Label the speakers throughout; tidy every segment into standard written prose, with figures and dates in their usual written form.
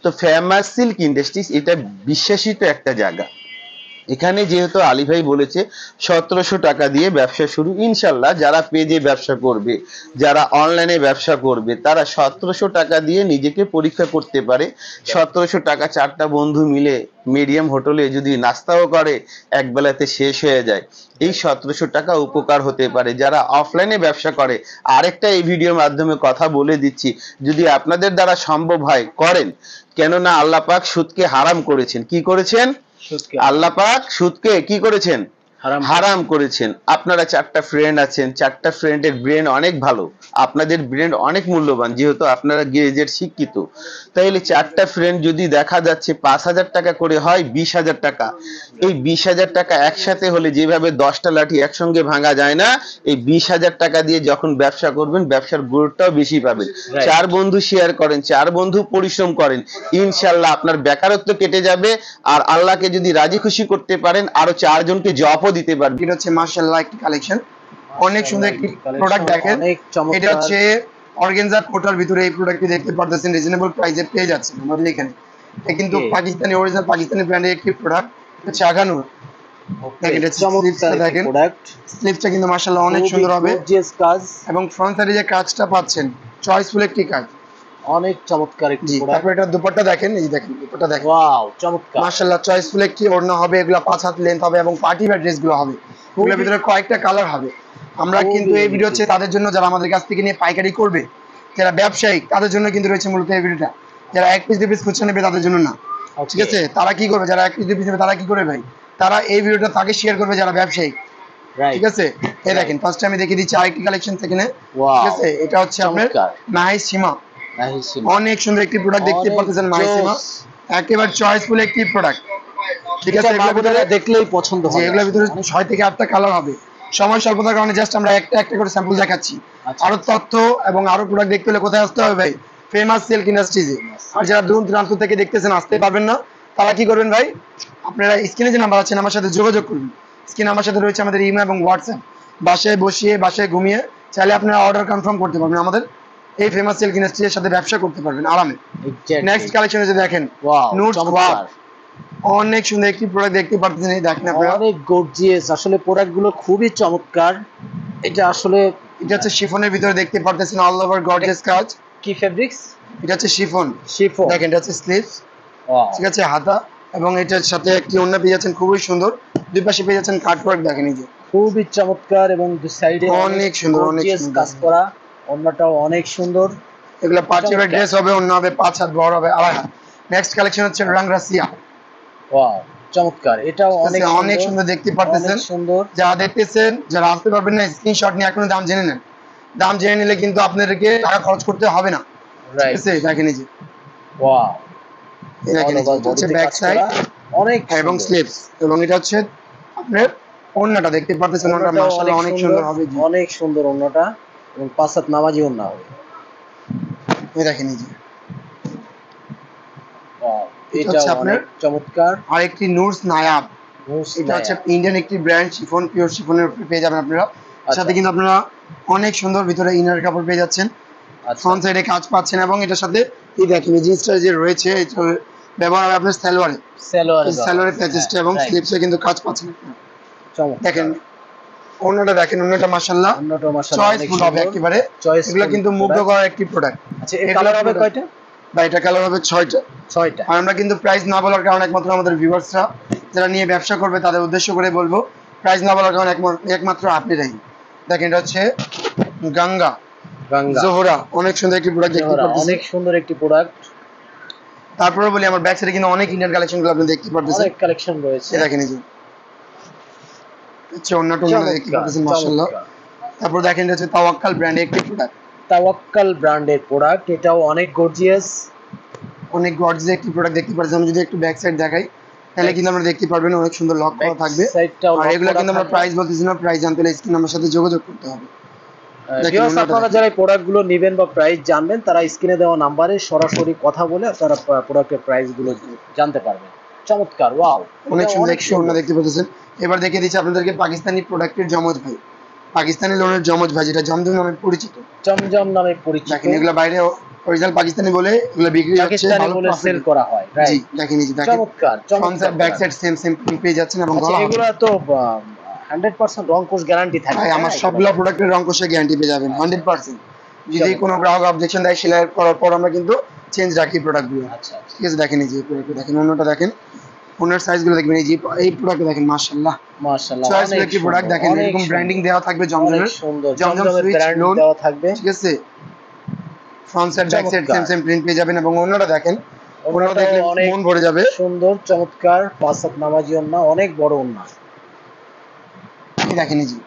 Speaker 1: তো famous silk industries এটা বিশ্বাসিত একটা জায়গা। এখানে যেহেতু আলী ভাই বলেছে 1700 টাকা দিয়ে ব্যবসা শুরু, ইনশাল্লাহ যারা পেজে ব্যবসা করবে, যারা অনলাইনে ব্যবসা করবে, তারা 1700 টাকা দিয়ে নিজেকে পরীক্ষা করতে পারে। 1700 টাকা 4টা বন্ধু মিলে মিডিয়াম হোটেলে যদি নাস্তাও করে এক বেলাতে শেষ হয়ে যায়। এই 1700 টাকা উপকার হতে পারে যারা অফলাইনে ব্যবসা করে। আরেকটা এই ভিডিওর মাধ্যমে কথা বলে দিচ্ছি, যদি আপনাদের দ্বারা সম্ভব হয় করেন, কেননা আল্লাহ পাক সুদকে হারাম করেছেন। কি করেছেন? আল্লাহ পাক সুদকে কি করেছেন? হারাম করেছেন। আপনারা 4টা ফ্রেন্ড আছেন, 4টা ফ্রেন্ডের ব্রেন অনেক ভালো, আপনাদের ব্রেন অনেক মূল্যবান, যেহেতু আপনারা গ্রাজুয়েট শিক্ষিত। তাইলে 4টা ফ্রেন্ড যদি দেখা যাচ্ছে 5000 টাকা করে হয় 20,000 টাকা। এই 20,000 টাকা একসাথে হলে যেভাবে 10টা লাঠি একসঙ্গে ভাঙা যায় না, এই 20,000 টাকা দিয়ে যখন ব্যবসা করবেন ব্যবসার গুরুত্বটাও বেশি পাবেন। 4 বন্ধু শেয়ার করেন, 4 বন্ধু পরিশ্রম করেন, ইনশাল্লাহ আপনার বেকারত্ব কেটে যাবে। আর আল্লাহকে যদি রাজি খুশি করতে পারেন আরো 4 জনকে জবও দিতে পারবেন।
Speaker 2: এটা হচ্ছে মাশাআল্লাহ একটি কালেকশন, অনেক সুন্দর একটি প্রোডাক্ট। দেখেন এটা হচ্ছে অর্গানজা কোটার ভিতরে এই প্রোডাক্টটি দেখতে পারতেছেন, রিজনেবল প্রাইসে পেয়ে যাচ্ছেন আমাদের এখানে। এটা কিন্তু পাকিস্তানি অরিজিনাল পাকিস্তানি ব্র্যান্ডের একটি প্রোডাক্ট, হচ্ছে আগানুর। দেখেন এটা স্লিপসটা দেখেন, স্লিপসটা কিন্তু মাশাআল্লাহ অনেক সুন্দর হবে
Speaker 3: কাজ,
Speaker 2: এবং ফ্রন্ট সাইডে যে কাজটা পাচ্ছেন চয়েসফুল একটি কাজ,
Speaker 3: অনেক চমৎকার একটি প্রোডাক্ট।
Speaker 2: তারপর এটা দুপাট্টা দেখেন, এই দেখেন দুপাট্টা দেখেন,
Speaker 3: ওয়াও চমৎকার
Speaker 2: মাশাআল্লাহ চয়েসফুল একটি ওড়না হবে। এগুলা 5 হাত লেন্থ হবে এবং পার্টি ওয়্যার ড্রেসগুলো হবে, এগুলোর ভিতরে কয়েকটা কালার হবে। আমরা কিন্তু এই ভিডিও হচ্ছে তাদের জন্য যারা আমাদের কাছ থেকে নিয়ে পাইকারি করবে, যারা ব্যবসায়ী, তাদের জন্য কিন্তু রয়েছে মূলত এই ভিডিওটা। যারা 1 পিস 2 পিস খুচরা নেবে তাদের জন্য না, ঠিক আছে? তারা কি করবে, যারা 1 পিস 2 পিস নেবে তারা কি করবে ভাই, তারা এই ভিডিওটা তাকে শেয়ার করবে যারা ব্যবসায়ী, ঠিক আছে? এই দেখেন ফার্স্টে আমি দেখিয়ে দিচ্ছি আরেকটি কালেকশন সেখানে, ঠিক আছে? এটা হচ্ছে আপনার নাহিস সীমা, অনেক সুন্দর একটি প্রোডাক্ট দেখতে পাচ্ছেন। নাহিস সীমা একেবারে চয়েসফুল একটি প্রোডাক্ট, ঠিক আছে? এগুলোর ভিতরে
Speaker 3: দেখলেই পছন্দ হবে,
Speaker 2: এগুলোর ভিতরে 6 থেকে 8টা কালার হবে। সময় স্বল্পতার কারণে জাস্ট আমরা একটা একটা করে স্যাম্পল দেখাচ্ছি। আরো তথ্য এবং আরো প্রোডাক্ট দেখতে হলে কোথায় আসতে হবে ভাই? Famous silk ইন্ডাস্ট্রিজে। আর যারা দূর দূরান্ত থেকে দেখতেছেন আসতে পারবেন না, তারা কি করবেন ভাই, আপনারা স্ক্রিনে যে নাম্বার আছে আমার সাথে যোগাযোগ করবেন। স্ক্রিনে আমার সাথে রয়েছে আমাদের ইমেল এবং হোয়াটসঅ্যাপ, বাসায় বসিয়ে বাসায় ঘুমিয়ে চাইলে আপনারা অর্ডার কনফার্ম করতে পারবেন, আমাদের এই ফেমাস সিল্ক ইন্ডাস্ট্রিজের সাথে ব্যবসা করতে পারবেন আরামে। নেক্সট কালেকশনে যে দেখেন নুটস ওয়াও, অনেক সুন্দর একটি প্রোডাক্ট দেখতে পাচ্ছেন, এই দেখেন আপনারা
Speaker 3: অনেক গর্জিয়াস, আসলে প্রোডাক্টগুলো খুবই চমৎকার। এটা আসলে
Speaker 2: এটা হচ্ছে শিফনের ভিতরে দেখতে পাচ্ছেন অল ওভার গর্জিয়াস কাজ।
Speaker 3: কি ফেব্রিক্স?
Speaker 2: এটা হচ্ছে শিফন, দেখেন এটা হচ্ছে স্লিভস, ঠিক আছে, হাতা, এবং এটার সাথে একটি ওড়না পেয়ে যাচ্ছেন খুবই সুন্দর, দুই পাশে পেয়ে যাচ্ছেন কাটওয়ার্ক, দেখেন এই যে
Speaker 3: খুবই চমৎকার, এবং দুই সাইডে
Speaker 2: অনেক সুন্দর, অনেক সুন্দর
Speaker 3: কাজ করা, ওড়নাটাও অনেক সুন্দর।
Speaker 2: এগুলা পার্টি ওয়্যার ড্রেস হবে, ওড়না হবে 5 হাত, বড় হবে 2.5 হাত। নেক্সট কালেকশন হচ্ছে রাংরাসিয়া,
Speaker 3: ওয়াও চমৎকার, এটাও
Speaker 2: অনেক সুন্দর দেখতে পাচ্ছেন।
Speaker 3: সুন্দর,
Speaker 2: যারা দেখতেছেন, যারা আসতে পারবেন না স্ক্রিনশট নিয়ে এখনো দাম জেনে নেন, দাম জেনে নিলে কিন্তু আপনাদেরকে টাকা খরচ করতে হবে না, ঠিক আছে? দেখেন এই যে
Speaker 3: ওয়াও,
Speaker 2: এই দেখেন এটা হচ্ছে ব্যাক সাইড
Speaker 3: অনেক,
Speaker 2: এবং স্লিভস, এবং এটা হচ্ছে আপনার ওড়নাটা দেখতে পাচ্ছেন, ওড়নাটা মাশাআল্লাহ অনেক সুন্দর হবে,
Speaker 3: অনেক সুন্দর ওড়নাটা, এবং 5 হাত নামাজি ওড়না হবে।
Speaker 2: এই দেখেন এই যে
Speaker 3: এটা হচ্ছে আপনার চমৎকার
Speaker 2: আরেকটি নুরস নায়াব, এটা হচ্ছে ইন্ডিয়ান একটি ব্র্যান্ড, শিফন, পিওর শিফনের উপরে পেয়ে যাবেন আপনারা। সাথে কিন্তু আপনারা অনেক সুন্দর ভিতরে ইনার কাপড় পেয়ে যাচ্ছেন, ফ্রন্ট সাইডে কাজ পাচ্ছেন, এবং এটার সাথে এই দেখেন এই জিনিসটা যে রয়েছে এটা ব্যবহার হবে আপনার সালোয়ারে প্যাচেসটা এবং স্লিপসে কিন্তু কাজ পাচ্ছেন আপনারা। দেখেন ওড়নাটা দেখেন, ওড়নাটা মাশাআল্লাহ চয়েসফুল হবে একেবারে, এগুলো কিন্তু মুগ্ধ করার একটি প্রোডাক্ট।
Speaker 3: আচ্ছা এই কালার হবে কয়টা
Speaker 2: ভাই? এটা কালার হবে 6টা। আর আমরা কিন্তু প্রাইস না বলার কারণে একমাত্র আমাদের ভিউয়ার্সরা যারা নিয়ে ব্যবসা করবে তাদের উদ্দেশ্য করে বলবো, প্রাইস না বলার কারণে একমাত্র আপনারাই। দেখেন এটা হচ্ছে গঙ্গা জোহরা, অনেক সুন্দর একটি প্রোডাক্ট দেখতে পাচ্ছেন,
Speaker 3: অনেক সুন্দর একটি প্রোডাক্ট।
Speaker 2: তারপরে বলি আমার ব্যাক সাইডে কিন্তু অনেক ইন্ডিয়ান কালেকশনগুলো আপনি দেখতে পাচ্ছেন,
Speaker 3: অনেক কালেকশন রয়েছে,
Speaker 2: দেখেন এই যে হচ্ছে ওড়নাটা দেখতে পাচ্ছেন মাশাআল্লাহ। তারপর দেখেন এটা হচ্ছে তাওয়াক্কাল ব্র্যান্ডের একটি প্রোডাক্ট,
Speaker 3: তাওয়াক্কাল ব্র্যান্ডের প্রোডাক্ট, এটাও অনেক গর্জিয়াস,
Speaker 2: অনেক গর্জিয়াস একটি প্রোডাক্ট দেখতে পাচ্ছেন। আমি যদি একটু ব্যাক সাইড দেখাই তাহলে কিন্তু আমরা দেখতে পারবেন অনেক সুন্দর লক করা থাকবে। আর এগুলো কিন্তু আমরা প্রাইস বলতেছি না, প্রাইস জানতে হলে স্ক্রিন নাম্বার সাথে যোগাযোগ করতে হবে।
Speaker 3: আপনারা যারা প্রোডাক্টগুলো নেবেন বা প্রাইস জানবেন তারা স্ক্রিনে দেওয়া নাম্বারে সরাসরি কথা বলে তারা প্রোডাক্টের প্রাইসগুলো জানতে পারবেন। চমৎকার, ওয়াও,
Speaker 2: অনেক সুন্দর একটি ওড়না দেখতে পাচ্ছেন। এবার দেখিয়ে দিচ্ছি আপনাদেরকে পাকিস্তানি প্রোডাক্টের জমজ ভাই, পাকিস্তানি লোনের জমজ ভাই, যেটা জমজম নামে পরিচিত,
Speaker 3: জমজম নামে পরিচিত।
Speaker 2: দেখেন এগুলো বাইরে অরিজিনাল পাকিস্তানি বলে এগুলো বিক্রি হচ্ছে
Speaker 3: পাকিস্তানি
Speaker 2: ভালো
Speaker 3: বলে
Speaker 2: প্রফিট।
Speaker 3: সেল করা হয়,
Speaker 2: জি
Speaker 3: রাইট?
Speaker 2: দেখেন এই যে দেখেন
Speaker 3: চমৎকার
Speaker 2: ফ্রন্ট সাইড ব্যাক
Speaker 3: চমৎকার।
Speaker 2: সাইড সেম সেম পেয়ে যাচ্ছেন এবং
Speaker 3: আচ্ছা,
Speaker 2: গলা
Speaker 3: এগুলো তো 100% রং কোর্স গ্যারান্টি থাকে।
Speaker 2: ভাই আমার সবগুলা প্রোডাক্টের রং কোষে গ্যারান্টি পেয়ে যাবেন 100%। যদি কোনো গ্রাহক অবজেকশন দেয় সেলাই করার পর আমরা কিন্তু চেঞ্জ রাখি প্রোডাক্টগুলো।
Speaker 3: আচ্ছা আচ্ছা,
Speaker 2: ঠিক আছে দেখেন এই যে প্রোডাক্ট দেখেন, অন্যটা দেখেন, অন্যের সাইজগুলো দেখবেন, এই যে এই প্রোডাক্ট দেখেন মাশাআল্লাহ
Speaker 3: মাশাআল্লাহ
Speaker 2: চয়েস
Speaker 3: অনেক
Speaker 2: একটি প্রোডাক্ট
Speaker 3: সুন্দর,
Speaker 2: দেখেন,
Speaker 3: অনেক
Speaker 2: এরকম
Speaker 3: সুন্দর,
Speaker 2: ব্র্যান্ডিং দেওয়া থাকবে
Speaker 3: অনেক
Speaker 2: জমজমের,
Speaker 3: সুন্দর
Speaker 2: জমজম
Speaker 3: জমজমের
Speaker 2: সুইচ
Speaker 3: ব্র্যান্ড
Speaker 2: লোন,
Speaker 3: দেওয়া থাকবে।
Speaker 2: ঠিক আছে front side back side same
Speaker 3: চমৎকার।
Speaker 2: সেম প্রিন্ট পেয়ে যাবেন এবং অন্যটা দেখেন, ওনারা
Speaker 3: ওনাটাও
Speaker 2: দেখলে
Speaker 3: অনেক
Speaker 2: মন ভরে যাবে।
Speaker 3: সুন্দর চমৎকার, পাঁচ হাত নামাজি ওন্না, অনেক বড় ওন্না।
Speaker 2: এই দেখেন এই যে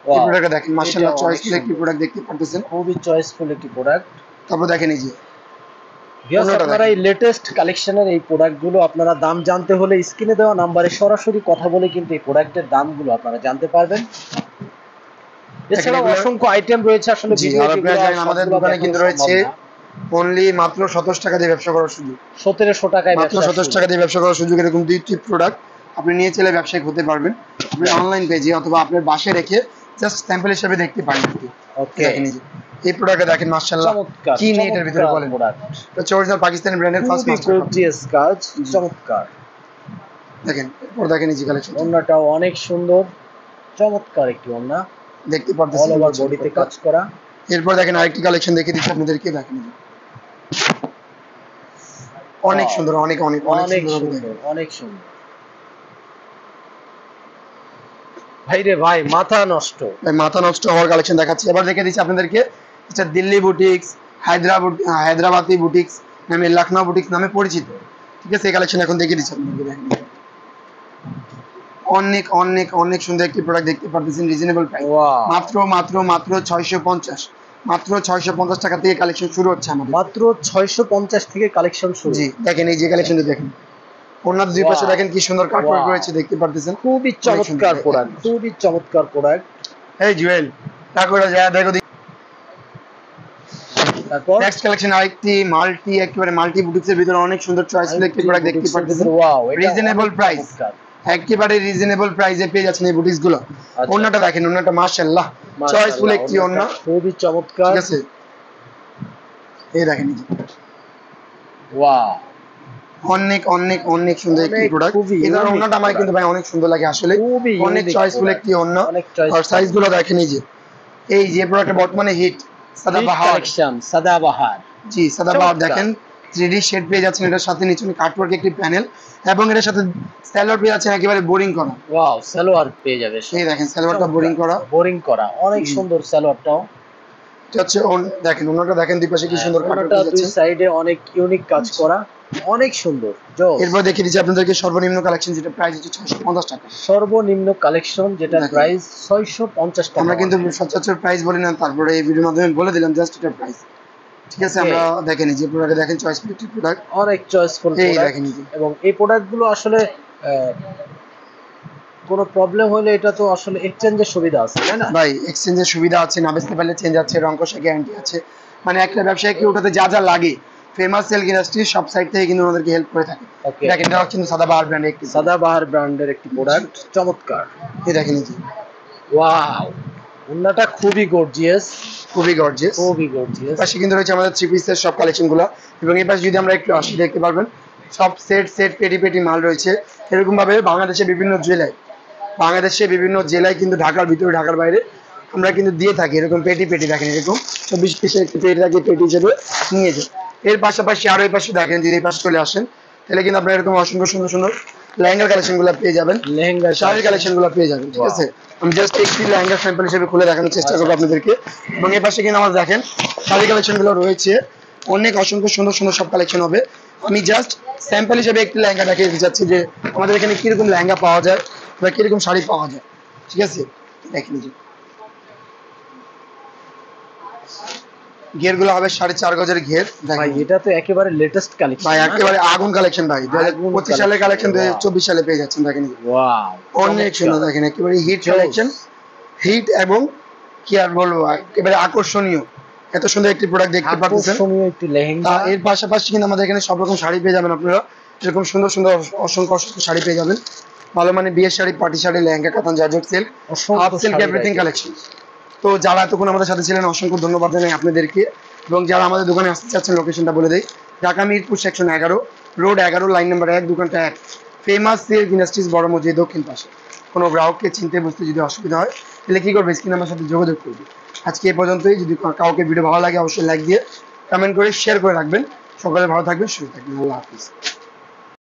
Speaker 2: এই
Speaker 3: Wow,
Speaker 2: প্রোডাক্টটা দেখেন মাশাআল্লাহ
Speaker 3: এটা
Speaker 2: চয়েস
Speaker 3: অনেক
Speaker 2: একটি
Speaker 3: সুন্দর।
Speaker 2: প্রোডাক্ট দেখতে পাচ্ছেন।
Speaker 3: খুবই চয়েসফুল একটি প্রোডাক্ট।
Speaker 2: তারপর দেখেন এই যে
Speaker 3: ভিউয়ার্স,
Speaker 2: অন্যটা
Speaker 3: আপনারা এই লেটেস্ট কালেকশনের এই প্রোডাক্টগুলো আপনারা দাম জানতে হলে স্ক্রিনে দেওয়া নাম্বারে সরাসরি কথা বলে কিন্তু এই প্রোডাক্টের দামগুলো আপনারা জানতে পারবেন। এছাড়াও
Speaker 2: এগুলো-
Speaker 3: অসংখ্য আইটেম রয়েছে আসলে
Speaker 2: জি
Speaker 3: ভিডিও
Speaker 2: আর আপনারা জানেন আমাদের দোকানে কিন্তু রয়েছে অনলি মাত্র 27 টাকা দিয়ে ব্যবসা করার সুযোগ,
Speaker 3: 1700 টাকায়
Speaker 2: মাত্র
Speaker 3: ব্যবসা
Speaker 2: 27 টাকা দিয়ে ব্যবসা করার সুযোগ। এরকম দুইটি প্রোডাক্ট আপনি নিয়ে চলে ব্যবসায়িক হতে পারবেন। আপনি অনলাইন পেজে অথবা আপনার বাসায় রেখে জাস্ট স্যাম্পল হিসেবে দেখতে পারেন।
Speaker 3: ওকে,
Speaker 2: দেখেন এই যে এই প্রোডাক্টটা দেখেন মাশাআল্লাহ
Speaker 3: চমৎকার
Speaker 2: কি নিয়ে এটার ভিতরে বলেন,
Speaker 3: প্রোডাক্ট,
Speaker 2: এটা হচ্ছে অরিজিনাল পাকিস্তানি ব্র্যান্ডের ফার্স্ট
Speaker 3: খুবই
Speaker 2: মাস্টার।
Speaker 3: গর্জিয়াস কাজ, চমৎকার।
Speaker 2: দেখেন এরপর দেখেন এই যে কালেকশন
Speaker 3: ওন্নাটাও অনেক সুন্দর, চমৎকার একটি ওন্না,
Speaker 2: দেখতে
Speaker 3: অল
Speaker 2: পারতেছেন।
Speaker 3: ওভার বডিতে কাজ করা।
Speaker 2: এরপর দেখেন আরেকটি কালেকশন দেখিয়ে দিচ্ছি আপনাদেরকে, দেখেন এই যে। অনেক
Speaker 3: Wow,
Speaker 2: সুন্দর, অনেক অনেক
Speaker 3: অনেক
Speaker 2: অনেক সুন্দর
Speaker 3: সুন্দর, অনেক সুন্দর। ভাই রে ভাই, মাথা নষ্ট।
Speaker 2: ভাই মাথা নষ্ট হওয়ার কালেকশন দেখাচ্ছি। এবার দেখে দিচ্ছি আপনাদেরকে, এটা দিল্লি বুটিক্স, হায়দ্রাবাদি বুটিক্স নামে, লখনৌ বুটিক্স নামে পরিচিত। ঠিক আছে এই কালেকশন এখন দেখিয়ে দিচ্ছি আপনাদেরকে। দেখেন অনেক অনেক অনেক সুন্দর একটি প্রোডাক্ট দেখতে পারতেছেন, রিজনেবল প্রাইস,
Speaker 3: ওয়াও,
Speaker 2: মাত্র মাত্র মাত্র 650, মাত্র 650 টাকা থেকে কালেকশন শুরু হচ্ছে আমাদের।
Speaker 3: মাত্র 650 থেকে কালেকশন শুরু।
Speaker 2: জি দেখেন এই যে কালেকশনটা দেখেন, ওনার দুই পাশে
Speaker 3: Wow,
Speaker 2: দেখেন কি সুন্দর কাটওয়ার্ক
Speaker 3: wow,
Speaker 2: রয়েছে দেখতে পারতেছেন।
Speaker 3: খুবই চমৎকার প্রোডাক্ট, খুবই চমৎকার প্রোডাক্ট।
Speaker 2: এই জুয়েল তারপরে যা দেখো
Speaker 3: তারপর
Speaker 2: নেক্সট কালেকশন আরেকটি মাল্টি, একেবারে মাল্টি বুটিক্সের ভিতরে অনেক সুন্দর চয়েসফুল একটি প্রোডাক্ট দেখতে পাচ্ছেন।
Speaker 3: ওয়াও,
Speaker 2: রিজনেবল প্রাইস, একেবারে রিজনেবল প্রাইসে পেয়ে যাচ্ছেন এই বুটিক্স গুলো। ওন্নাটা দেখেন, ওন্নাটা মাশাআল্লাহ চয়েসফুল একটি ওন্না,
Speaker 3: খুবই চমৎকার।
Speaker 2: ঠিক আছে এই দেখেন এই যে।
Speaker 3: ওয়াও,
Speaker 2: অনেক অনেক অনেক সুন্দর একটি
Speaker 3: অনেক
Speaker 2: প্রোডাক্ট।
Speaker 3: খুবই
Speaker 2: এই ধরনের
Speaker 3: unique
Speaker 2: ওন্নাটা আমার কিন্তু ভাই অনেক সুন্দর লাগে আসলে,
Speaker 3: খুবই
Speaker 2: অনেক
Speaker 3: unique
Speaker 2: চয়েসফুল
Speaker 3: product,
Speaker 2: একটি ওন্না।
Speaker 3: অনেক choice
Speaker 2: আর সাইজ গুলো দেখেন এই যে প্রোডাক্টটা বর্তমানে হিট সাদাবাহার
Speaker 3: কালেকশন, সাদাবাহার।
Speaker 2: জি সাদাবাহার
Speaker 3: চমৎকার।
Speaker 2: দেখেন 3D শেড পেয়ে যাচ্ছেন, এটার সাথে নিচে কাটওয়ার্ক একটি প্যানেল এবং এটার সাথে স্যালোয়ার পেয়ে যাচ্ছেন একেবারে বোরিং করা।
Speaker 3: ওয়াও, সালোয়ার পেয়ে যাবে।
Speaker 2: এই দেখেন সালোয়ারটা বোরিং করা,
Speaker 3: বোরিং করা, অনেক সুন্দর সালোয়ারটাও।
Speaker 2: এটা হচ্ছে দেখেন ওনাটা দেখেন দুই পাশে কি সুন্দর কাটওয়ার্ক
Speaker 3: ওনাটা
Speaker 2: পেয়ে
Speaker 3: দুই
Speaker 2: যাচ্ছে।
Speaker 3: সাইডে অনেক ইউনিক কাজ করা, অনেক সুন্দর।
Speaker 2: এরপর দেখিয়ে দিচ্ছি আপনাদেরকে সর্বনিম্ন কালেকশন, যেটা প্রাইস হচ্ছে 650 টাকা।
Speaker 3: সর্বনিম্ন কালেকশন যেটা
Speaker 2: দেখেন।
Speaker 3: প্রাইস 650 টাকা।
Speaker 2: আমরা কিন্তু সচরাচর প্রাইস বলি না, তারপরে এই ভিডিওর মাধ্যমে বলে দিলাম জাস্ট এটা প্রাইস। ঠিক আছে আমরা দেখেন এই যে প্রোডাক্ট দেখেন, চয়েসফুল একটি প্রোডাক্ট,
Speaker 3: অনেক চয়েসফুল
Speaker 2: এই
Speaker 3: প্রোডাক্ট।
Speaker 2: দেখেন এই যে।
Speaker 3: এবং এই প্রোডাক্টগুলো আসলে কোনো প্রবলেম হলে এটা তো আসলে এক্সচেঞ্জের সুবিধা আছে, তাই না?
Speaker 2: ভাই এক্সচেঞ্জের সুবিধা আছে, না বেচতে পারলে চেঞ্জ আছে, রং কষা গ্যারান্টি আছে। মানে একটা ব্যবসায়ীকে ওটাতে যা যা লাগে ফেমাস সেল ইন্ডাস্ট্রি সব সাইড থেকে কিন্তু ওনাদেরকে হেল্প করে থাকে।
Speaker 3: Okay.
Speaker 2: দেখেন এটা কিন্তু সাদাবাহার ব্র্যান্ডের একটি
Speaker 3: সাদাবাহার ব্র্যান্ডের একটি প্রোডাক্ট, চমৎকার।
Speaker 2: এই দেখেন এই যে
Speaker 3: ওয়াও, ওন্নাটা খুবই গর্জিয়াস,
Speaker 2: খুবই গর্জিয়াস।
Speaker 3: খুবই গর্জিয়াস।
Speaker 2: পাশে কিন্তু রয়েছে আমাদের থ্রি পিসের সব কালেকশনগুলো এবং এই পাশে যদি আমরা একটু আসি দেখতে পারবেন সব সেট সেট পেটি পেটি মাল রয়েছে। এরকম ভাবে বাংলাদেশে বিভিন্ন জেলায় কিন্তু ঢাকার ভিতরে ঢাকার বাইরে আমরা কিন্তু দিয়ে থাকি এরকম পেটি পেটি। দেখেন এরকম 24 পিসের একটি পেটি থাকে, পেটি হিসেবে নিয়ে যান। এর পাশাপাশি আরো এই পাশে দেখেন, যদি এই পাশে চলে আসেন তাহলে কিন্তু আপনারা এরকম অসংখ্য সুন্দর সুন্দর লেহেঙ্গার কালেকশনগুলো পেয়ে যাবেন,
Speaker 3: লেহেঙ্গা,
Speaker 2: শাড়ির কালেকশনগুলো পেয়ে যাবেন। ঠিক আছে আমি জাস্ট একটি লেহেঙ্গা স্যাম্পল হিসেবে খুলে দেখানোর চেষ্টা করবো আপনাদেরকে। এবং এই পাশে কিন্তু আমার দেখেন শাড়ি কালেকশনগুলো রয়েছে, অনেক অসংখ্য সুন্দর সুন্দর সব কালেকশন হবে। আমি জাস্ট স্যাম্পল হিসেবে একটি লেহেঙ্গা দেখিয়ে দিতে চাচ্ছি যে আমাদের এখানে কিরকম লেহেঙ্গা পাওয়া যায় বা কিরকম শাড়ি পাওয়া যায়। ঠিক আছে দেখেন যে ঘেরগুলো হবে 4.5 গজের ঘের।
Speaker 3: ভাই এটা তো একেবারে লেটেস্ট কালেকশন
Speaker 2: ভাই একেবারে আগুন কালেকশন ভাই, 2025 সালের কালেকশন 2024 সালে পেয়ে যাচ্ছেন। দেখেন
Speaker 3: ওয়াও,
Speaker 2: অনেক সুন্দর, দেখেন একেবারে হিট কালেকশন, হিট এবং কি আর বলবো একেবারে আকর্ষণীয়, এত সুন্দর একটি প্রোডাক্ট দেখতে পাচ্ছেন।
Speaker 3: আকর্ষণীয় একটি লেহেঙ্গা।
Speaker 2: এর পাশাপাশি কিন্তু আমাদের এখানে সব রকম শাড়ি পেয়ে যাবেন আপনারা, এরকম সুন্দর সুন্দর অসংখ্য অসংখ্য শাড়ি পেয়ে যাবেন। ভালো মানে বিয়ের শাড়ি, পার্টি শাড়ি, লেহেঙ্গা, কাতান, georgette silk, half silk, everything collection. তো যারা এতক্ষণ আমাদের সাথে ছিলেন অসংখ্য ধন্যবাদ জানাই আপনাদেরকে। এবং যারা আমাদের দোকানে আসতে চাচ্ছেন লোকেশনটা বলে দেই, Dhaka Mirpur section 11, road 11, line number 1, দোকানটা 1, ফেমাস সিল্ক ইন্ডাস্ট্রিজ বড় মসজিদ দক্ষিণ পাশে। কোনো গ্রাহককে চিনতে বুঝতে যদি অসুবিধা হয় তাহলে কী করবে, স্ক্রিনে আমার সাথে যোগাযোগ করবে। আজকে এই পর্যন্তই। যদি কাউকে ভিডিও ভালো লাগে অবশ্যই লাইক দিয়ে কমেন্ট করে শেয়ার করে রাখবেন। সকালে ভালো থাকবেন, সুস্থ থাকবেন। আল্লাহ হাফিজ।